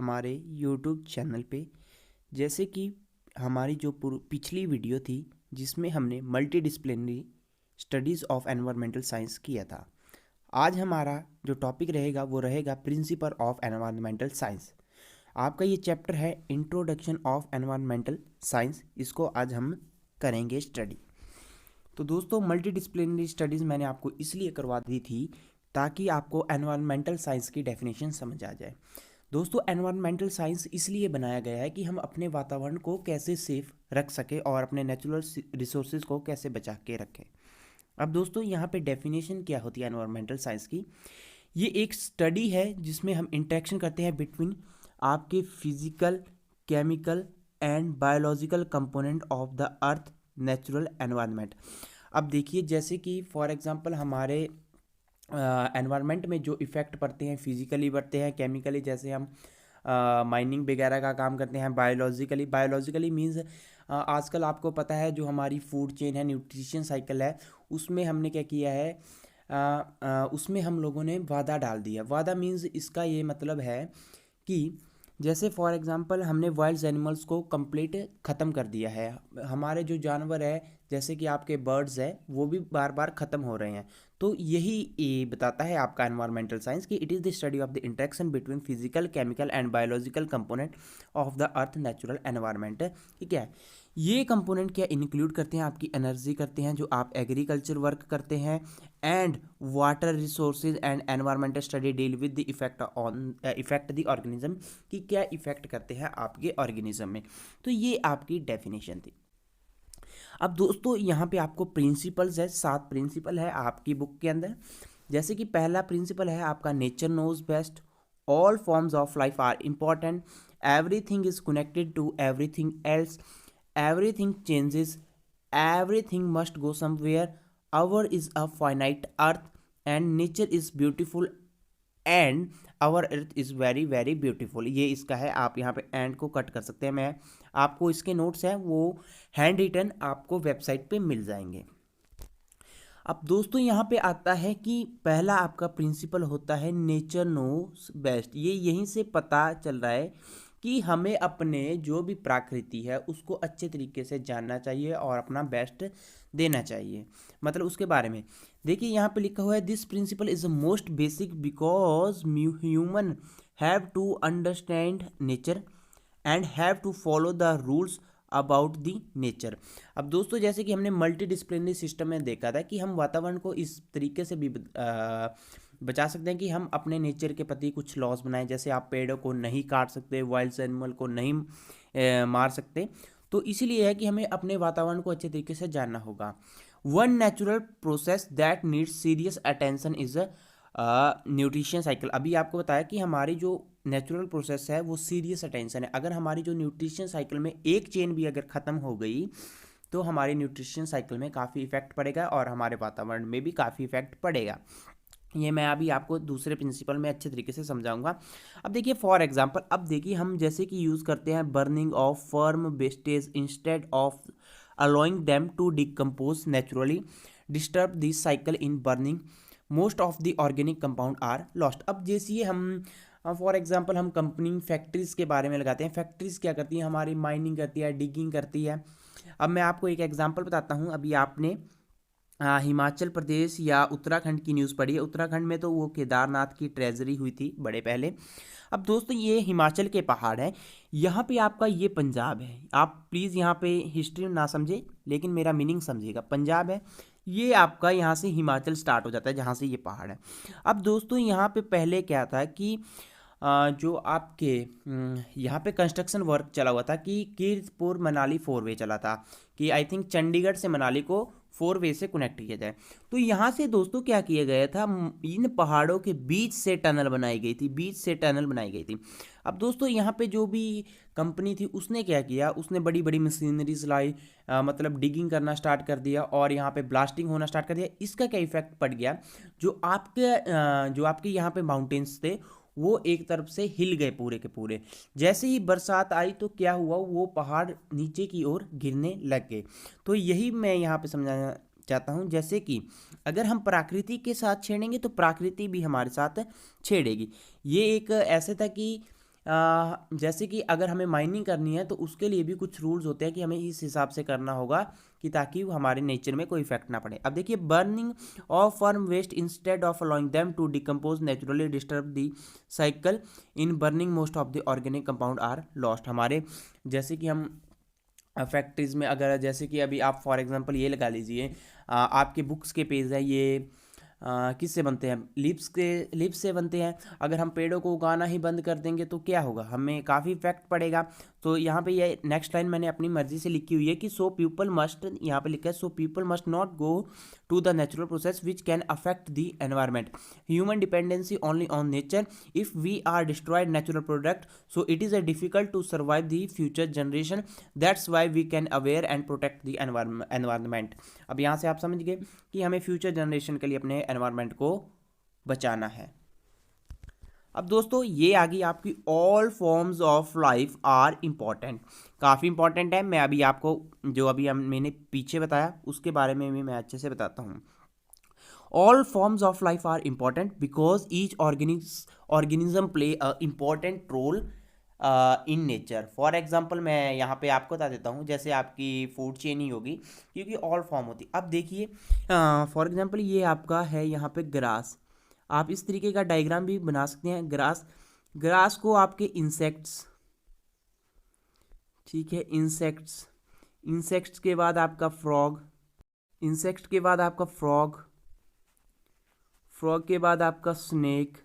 हमारे YouTube channel पे। जैसे कि हमारी जो पिछली वीडियो थी जिसमें हमने multi disciplinary studies of environmental science किया था। आज हमारा जो टॉपिक रहेगा वो रहेगा प्रिंसिपल ऑफ एनवायरमेंटल साइंस। आपका ये चैप्टर है इंट्रोडक्शन ऑफ एनवायरमेंटल साइंस। इसको आज हम करेंगे स्टडी। तो दोस्तों, मल्टी डिसिप्लिनरी स्टडीज़ मैंने आपको इसलिए करवा दी थी ताकि आपको एनवायरमेंटल साइंस की डेफिनेशन समझ आ जाए। दोस्तों, एनवायरमेंटल साइंस इसलिए बनाया गया है कि हम अपने वातावरण को कैसे सेफ रख सकें और अपने नेचुरल रिसोर्सेज को कैसे बचा के रखें। अब दोस्तों, यहाँ पे डेफिनेशन क्या होती है एनवायरमेंटल साइंस की। ये एक स्टडी है जिसमें हम इंटरेक्शन करते हैं बिटवीन आपके physical, chemical and biological component of the earth natural environment. अब देखिए, जैसे कि फॉर एग्जांपल हमारे एनवायरनमेंट में जो इफ़ेक्ट पड़ते हैं, फिजिकली पड़ते हैं, केमिकली जैसे हम माइनिंग वगैरह का काम करते हैं, बायोलॉजिकली मीन्स आजकल आपको पता है जो हमारी फूड चेन है, न्यूट्रिशन साइकिल है, उसमें हमने क्या किया है, उसमें हम लोगों ने वादा डाल दिया। वादा मीन्स इसका ये मतलब है कि जैसे फॉर एग्जांपल हमने वाइल्ड एनिमल्स को कंप्लीट ख़त्म कर दिया है। हमारे जो जानवर है जैसे कि आपके बर्ड्स है वो भी बार बार ख़त्म हो रहे हैं। तो यही ये बताता है आपका एनवायरमेंटल साइंस कि it is the study of the interaction between physical, chemical and biological component of the earth natural environment. ठीक है, ये कंपोनेंट क्या इंक्लूड करते हैं, आपकी एनर्जी करते हैं जो आप एग्रीकल्चर वर्क करते हैं, and water resources and environmental study deal with the effect the organism, कि क्या इफेक्ट करते हैं आपके ऑर्गेनिज्म में। तो ये आपकी डेफिनेशन थी। अब दोस्तों, यहाँ पे आपको प्रिंसिपल्स है, 7 प्रिंसिपल है आपकी बुक के अंदर। जैसे कि पहला प्रिंसिपल है आपका nature knows best, all forms of life are important, everything is connected to everything else, everything changes, everything must go somewhere, our is a finite earth and nature is beautiful and our earth is very very beautiful। ये इसका है, आप यहाँ पे and को cut कर सकते हैं। मैं आपको इसके नोट्स हैं वो हैंड रिटन आपको वेबसाइट पे मिल जाएंगे। अब दोस्तों, यहाँ पे आता है कि पहला आपका प्रिंसिपल होता है नेचर नोस बेस्ट। ये यहीं से पता चल रहा है कि हमें अपने जो भी प्रकृति है उसको अच्छे तरीके से जानना चाहिए और अपना बेस्ट देना चाहिए। मतलब उसके बारे में देखिए, यहाँ पे लिखा हुआ है this principle is the most basic because human have to understand nature and have to follow the rules about the nature. अब दोस्तों, जैसे कि हमने मल्टी डिसिप्लिनरी सिस्टम में देखा था कि हम वातावरण को इस तरीके से भी बचा सकते हैं कि हम अपने नेचर के प्रति कुछ लॉस बनाएं। जैसे आप पेड़ों को नहीं काट सकते, वाइल्ड एनिमल को नहीं मार सकते। तो इसीलिए है कि हमें अपने वातावरण को अच्छे तरीके से जानना होगा। One natural process that needs serious attention is nutrition cycle. अभी आपको बताया कि हमारी जो नेचुरल प्रोसेस है वो सीरियस अटेंशन है। अगर हमारी जो न्यूट्रिशन साइकिल में एक चेन भी अगर ख़त्म हो गई तो हमारी न्यूट्रिशन साइकिल में काफ़ी इफेक्ट पड़ेगा और हमारे वातावरण में भी काफ़ी इफेक्ट पड़ेगा। ये मैं अभी आपको दूसरे प्रिंसिपल में अच्छे तरीके से समझाऊंगा। अब देखिए, फॉर एग्जांपल, अब देखिए हम जैसे कि यूज़ करते हैं burning of farm wastage instead of allowing them to decompose naturally disturb this cycle in burning most of the organic compound are lost. अब जैसे हम फॉर एग्जांपल हम कंपनी फैक्ट्रीज़ के बारे में लगाते हैं। फैक्ट्रीज़ क्या करती हैं, हमारी माइनिंग करती है, डिगिंग करती है। अब मैं आपको एक एग्जांपल बताता हूँ। अभी आपने हिमाचल प्रदेश या उत्तराखंड की न्यूज़ पढ़ी है। उत्तराखंड में तो वो केदारनाथ की ट्रेजरी हुई थी बड़े पहले। अब दोस्तों, ये हिमाचल के पहाड़ है, यहाँ पे आपका ये पंजाब है। आप प्लीज़ यहाँ पे हिस्ट्री ना समझे लेकिन मेरा मीनिंग समझिएगा। पंजाब है, ये आपका यहाँ से हिमाचल स्टार्ट हो जाता है जहाँ से ये पहाड़ है। अब दोस्तों, यहाँ पे पहले क्या था कि जो आपके यहाँ पे कंस्ट्रक्शन वर्क चला हुआ था कि कीरतपुर मनाली 4 वे चला था कि आई थिंक चंडीगढ़ से मनाली को 4 वे से कनेक्ट किया जाए। तो यहाँ से दोस्तों क्या किया गया था, इन पहाड़ों के बीच से टनल बनाई गई थी। अब दोस्तों, यहाँ पे जो भी कंपनी थी उसने क्या किया, उसने बड़ी बड़ी मशीनरीज लाई, मतलब डिगिंग करना स्टार्ट कर दिया और यहाँ पे ब्लास्टिंग होना स्टार्ट कर दिया। इसका क्या इफेक्ट पड़ गया, जो आपके यहाँ पे माउंटेन्स थे वो एक तरफ से हिल गए पूरे के पूरे। जैसे ही बरसात आई तो क्या हुआ, वो पहाड़ नीचे की ओर गिरने लग गए। तो यही मैं यहाँ पे समझाना चाहता हूँ, जैसे कि अगर हम प्रकृति के साथ छेड़ेंगे तो प्रकृति भी हमारे साथ छेड़ेगी। ये एक ऐसे था कि जैसे कि अगर हमें माइनिंग करनी है तो उसके लिए भी कुछ रूल्स होते हैं कि हमें इस हिसाब से करना होगा कि ताकि वो हमारे नेचर में कोई इफेक्ट ना पड़े। अब देखिए, burning of farm waste instead of allowing them to decompose naturally disturb the cycle. In burning most of the organic compound are lost. हमारे जैसे कि हम फैक्ट्रीज में, अगर जैसे कि अभी आप फॉर एग्जांपल ये लगा लीजिए, आपके बुक्स के पेज है ये, किससे बनते हैं, लिप्स से बनते हैं। अगर हम पेड़ों को उगाना ही बंद कर देंगे तो क्या होगा, हमें काफ़ी इफेक्ट पड़ेगा। तो यहाँ पे ये नेक्स्ट लाइन मैंने अपनी मर्जी से लिखी हुई है कि सो पीपल मस्ट, यहाँ पे लिखा है so people must not go to the natural process which can affect the environment. Human dependency only on nature. If we are destroyed natural product so it is a difficult to survive the future generation. That's why we can aware and protect the environment. अब यहाँ से आप समझ गए कि हमें future generation के लिए अपने एनवायरमेंट को बचाना है। अब दोस्तों ये आ गई आपकी all forms of life are important. काफ़ी इंपॉर्टेंट है। मैं अभी आपको जो अभी मैंने पीछे बताया उसके बारे में भी मैं अच्छे से बताता हूँ। All forms of life are important because each organism play a important role in nature. For example मैं यहाँ पे आपको बता देता हूँ, जैसे आपकी फूड चेन ही होगी क्योंकि ऑल फॉर्म होती। अब देखिए फॉर एग्जाम्पल ये आपका है यहाँ पे ग्रास। आप इस तरीके का डायग्राम भी बना सकते हैं। ग्रास को आपके इंसेक्ट्स, ठीक है, इंसेक्ट्स के बाद आपका फ्रॉग, इंसेक्ट के बाद आपका फ्रॉग के बाद आपका स्नेक।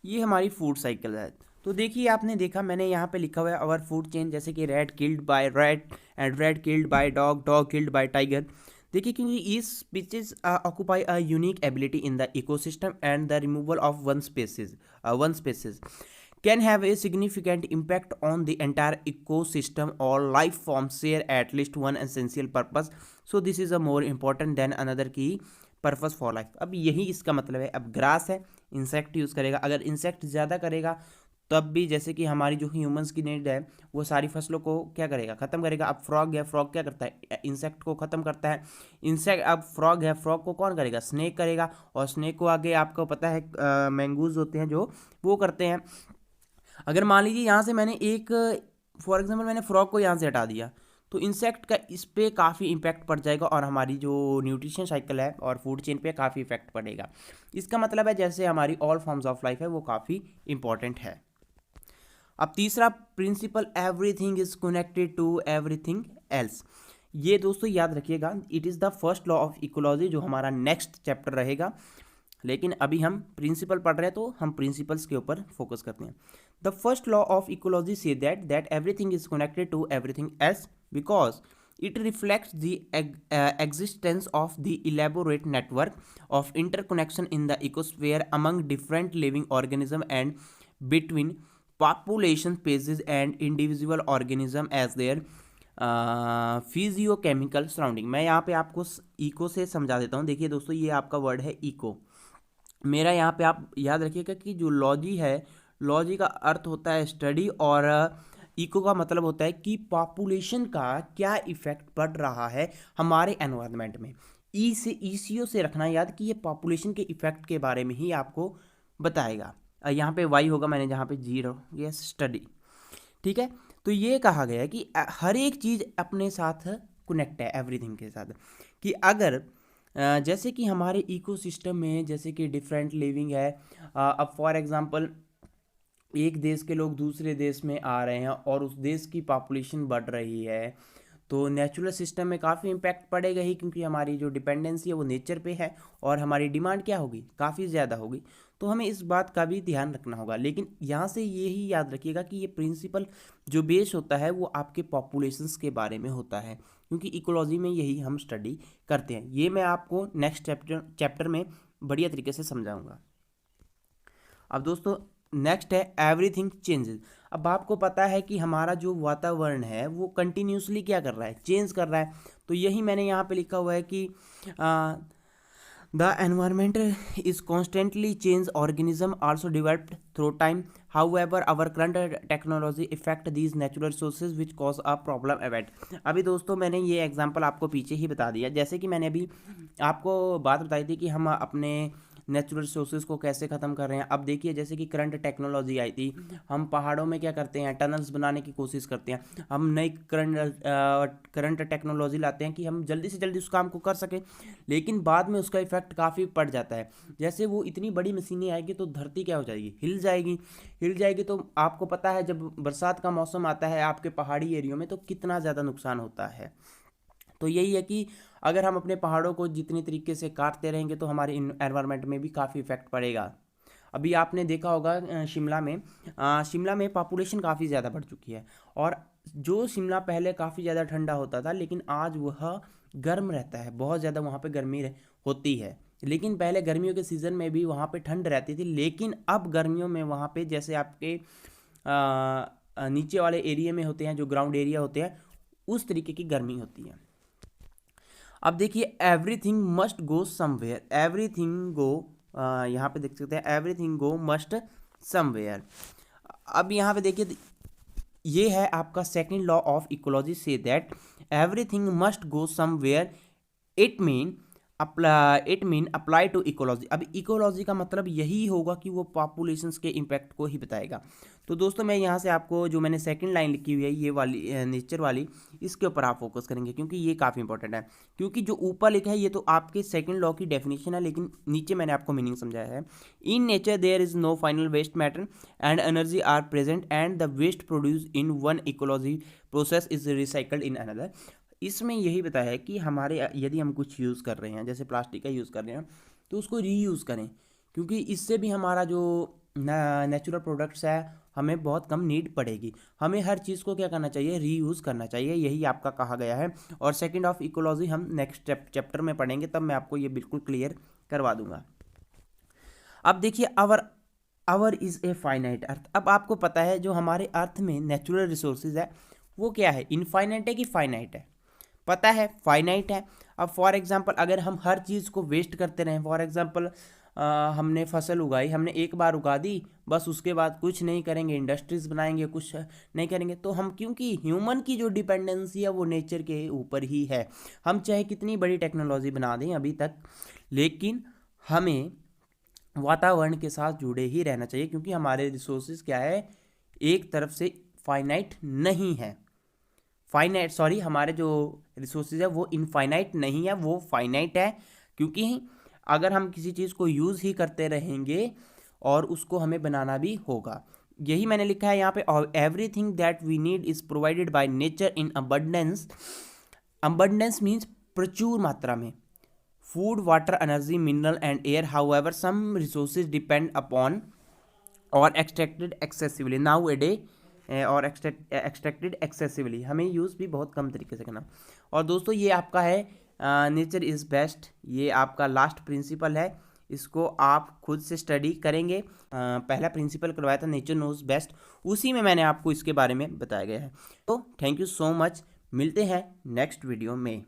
ये हमारी फूड साइकिल है। तो देखिए आपने देखा मैंने यहाँ पे लिखा हुआ है आवर फूड चेन, जैसे कि red killed by rat and red killed by dog, dog killed by Tiger. देखिए क्योंकि each species occupy a unique ability in the ecosystem and the removal of one species can have a significant impact on the entire ecosystem. All life forms share at least one essential purpose, so this is a more important than another key purpose for life. अब यही इसका मतलब है। अब grass है, insect use करेगा, अगर insect ज़्यादा करेगा तब भी जैसे कि हमारी जो ह्यूमंस की नीड है वो सारी फसलों को क्या करेगा, ख़त्म करेगा। अब फ्रॉग है, फ्रॉग क्या करता है, इंसेक्ट को ख़त्म करता है। अब फ्रॉग है, फ्रॉग को कौन करेगा, स्नेक करेगा। और स्नेक को आगे आपको पता है मैंगूज होते हैं जो वो करते हैं। अगर मान लीजिए यहाँ से मैंने एक फॉर एग्जांपल मैंने फ्रॉग को यहाँ से हटा दिया तो इंसेक्ट का इस पर काफ़ी इम्पैक्ट पड़ जाएगा और हमारी जो न्यूट्रिशन साइकिल है और फूड चेन पे काफ़ी इफेक्ट पड़ेगा। इसका मतलब है जैसे हमारी ऑल फॉर्म्स ऑफ लाइफ है वो काफ़ी इंपॉर्टेंट है। अब तीसरा principle, everything is connected to everything else. ये दोस्तों याद रखिएगा, it is the first law of ecology जो हमारा नेक्स्ट चैप्टर रहेगा। लेकिन अभी हम प्रिंसिपल पढ़ रहे हैं तो हम प्रिंसिपल्स के ऊपर फोकस करते हैं। The first law of ecology say that everything is connected to everything else because it reflects the existence of the elaborate network of interconnection in the ecosphere among different living organisms and between population species and individual organism as their physiochemical surrounding। मैं यहाँ पे आपको eco से समझा देता हूँ। देखिए दोस्तों ये आपका वर्ड है इको। मेरा यहाँ पे आप याद रखिएगा कि जो लॉजी है, लॉजी का अर्थ होता है स्टडी और इको का मतलब होता है कि पॉपुलेशन का क्या इफेक्ट पड़ रहा है हमारे एनवायरनमेंट में। ईसीओ से रखना याद कि ये पॉपुलेशन के इफेक्ट के बारे में ही आपको बताएगा। यहाँ पे वाई होगा, मैंने जहाँ पे जीरो, ये स्टडी, ठीक है। तो ये कहा गया है कि हर एक चीज़ अपने साथ कनेक्ट है एवरीथिंग के साथ। कि अगर जैसे कि हमारे इकोसिस्टम में जैसे कि डिफरेंट लिविंग है, अब फॉर एग्जांपल एक देश के लोग दूसरे देश में आ रहे हैं और उस देश की पॉपुलेशन बढ़ रही है तो नेचुरल सिस्टम में काफ़ी इम्पैक्ट पड़ेगा ही, क्योंकि हमारी जो डिपेंडेंसी है वो नेचर पे है और हमारी डिमांड क्या होगी, काफ़ी ज़्यादा होगी। तो हमें इस बात का भी ध्यान रखना होगा। लेकिन यहाँ से यही याद रखिएगा कि ये प्रिंसिपल जो बेस होता है वो आपके पॉपुलेशंस के बारे में होता है, क्योंकि इकोलॉजी में यही हम स्टडी करते हैं। ये मैं आपको नेक्स्ट चैप्टर में बढ़िया तरीके से समझाऊंगा। अब दोस्तों नेक्स्ट है एवरीथिंग चेंजेस। अब आपको पता है कि हमारा जो वातावरण है वो कंटिन्यूसली क्या कर रहा है, चेंज कर रहा है। तो यही मैंने यहाँ पे लिखा हुआ है कि the environment is constantly change, organism also developed through time, however our current technology effect these natural resources which cause a problem await. अभी दोस्तों मैंने ये एग्जांपल आपको पीछे ही बता दिया। जैसे कि मैंने अभी आपको बात बताई थी कि हम अपने नेचुरल रिसोर्सेज को कैसे ख़त्म कर रहे हैं। अब देखिए जैसे कि करंट टेक्नोलॉजी आई थी, हम पहाड़ों में क्या करते हैं, टनल्स बनाने की कोशिश करते हैं, हम नई करंट टेक्नोलॉजी लाते हैं कि हम जल्दी से जल्दी उस काम को कर सकें, लेकिन बाद में उसका इफेक्ट काफ़ी पड़ जाता है। जैसे वो इतनी बड़ी मशीनें आएगी तो धरती क्या हो जाएगी, हिल जाएगी। हिल जाएगी तो आपको पता है जब बरसात का मौसम आता है आपके पहाड़ी एरियो में तो कितना ज़्यादा नुकसान होता है। तो यही है कि अगर हम अपने पहाड़ों को जितनी तरीके से काटते रहेंगे तो हमारे एनवायरनमेंट में भी काफ़ी इफेक्ट पड़ेगा। अभी आपने देखा होगा शिमला में पॉपुलेशन काफ़ी ज़्यादा बढ़ चुकी है, और जो शिमला पहले काफ़ी ज़्यादा ठंडा होता था लेकिन आज वह गर्म रहता है, बहुत ज़्यादा वहाँ पे गर्मी होती है। लेकिन पहले गर्मियों के सीज़न में भी वहाँ पे ठंड रहती थी, लेकिन अब गर्मियों में वहाँ पे जैसे आपके नीचे वाले एरिया में होते हैं, जो ग्राउंड एरिया होते हैं, उस तरीके की गर्मी होती है। अब देखिए everything must go somewhere, everything गो, यहाँ पे देख सकते हैं एवरीथिंग गो मस्ट समवेयर। अब यहाँ पे देखिए ये है आपका second law of ecology, say that everything must go somewhere, it mean apply to ecology. अब इकोलॉजी का मतलब यही होगा कि वो पॉपुलेशंस के इम्पैक्ट को ही बताएगा। तो दोस्तों मैं यहाँ से आपको जो मैंने सेकंड लाइन लिखी हुई है ये वाली नेचर वाली, इसके ऊपर आप फोकस करेंगे क्योंकि ये काफ़ी इंपॉर्टेंट है। क्योंकि जो ऊपर लिखा है ये तो आपके सेकंड लॉ की डेफिनेशन है, लेकिन नीचे मैंने आपको मीनिंग समझाया है। In nature there is no final waste matter and energy are present and the waste produce in one ecology process is recycled in another. इसमें यही बताया है कि हमारे यदि हम कुछ यूज़ कर रहे हैं, जैसे प्लास्टिक का यूज़ कर रहे हैं, तो उसको रीयूज़ करें, क्योंकि इससे भी हमारा जो नेचुरल प्रोडक्ट्स है हमें बहुत कम नीड पड़ेगी। हमें हर चीज़ को क्या करना चाहिए, रीयूज़ करना चाहिए, यही आपका कहा गया है। और सेकंड ऑफ इकोलॉजी हम नेक्स्ट चैप्टर में पढ़ेंगे, तब मैं आपको ये बिल्कुल क्लियर करवा दूंगा। अब देखिए आवर इज़ ए फाइनाइट अर्थ। अब आपको पता है जो हमारे अर्थ में नेचुरल रिसोर्सेज है वो क्या है, इनफाइनाइट है कि फाइनाइट है, पता है फाइनाइट है। अब फॉर एग्जांपल अगर हम हर चीज़ को वेस्ट करते रहें, फॉर एग्जांपल हमने फसल उगाई, हमने एक बार उगा दी, बस उसके बाद कुछ नहीं करेंगे, इंडस्ट्रीज बनाएंगे, कुछ नहीं करेंगे, तो हम, क्योंकि ह्यूमन की जो डिपेंडेंसी है वो नेचर के ऊपर ही है। हम चाहे कितनी बड़ी टेक्नोलॉजी बना दें अभी तक, लेकिन हमें वातावरण के साथ जुड़े ही रहना चाहिए, क्योंकि हमारे रिसोर्सेज क्या है, एक तरफ से फाइनाइट नहीं है, हमारे जो रिसोर्सेज है वो इनफाइनाइट नहीं है, वो फाइनाइट है। क्योंकि अगर हम किसी चीज़ को यूज़ ही करते रहेंगे और उसको हमें बनाना भी होगा। यही मैंने लिखा है यहाँ पे, everything that we need is provided by nature in abundance. Abundance means प्रचुर मात्रा में, food, water, energy, mineral and air. However some resources depend upon और extracted excessively nowadays, और एक्सट्रैक्टेड एक्सेसिवली, हमें यूज़ भी बहुत कम तरीके से करना। और दोस्तों ये आपका है नेचर इज़ बेस्ट, ये आपका लास्ट प्रिंसिपल है, इसको आप खुद से स्टडी करेंगे। पहला प्रिंसिपल करवाया था नेचर नोज बेस्ट, उसी में मैंने आपको इसके बारे में बताया गया है। तो थैंक यू सो मच, मिलते हैं नेक्स्ट वीडियो में।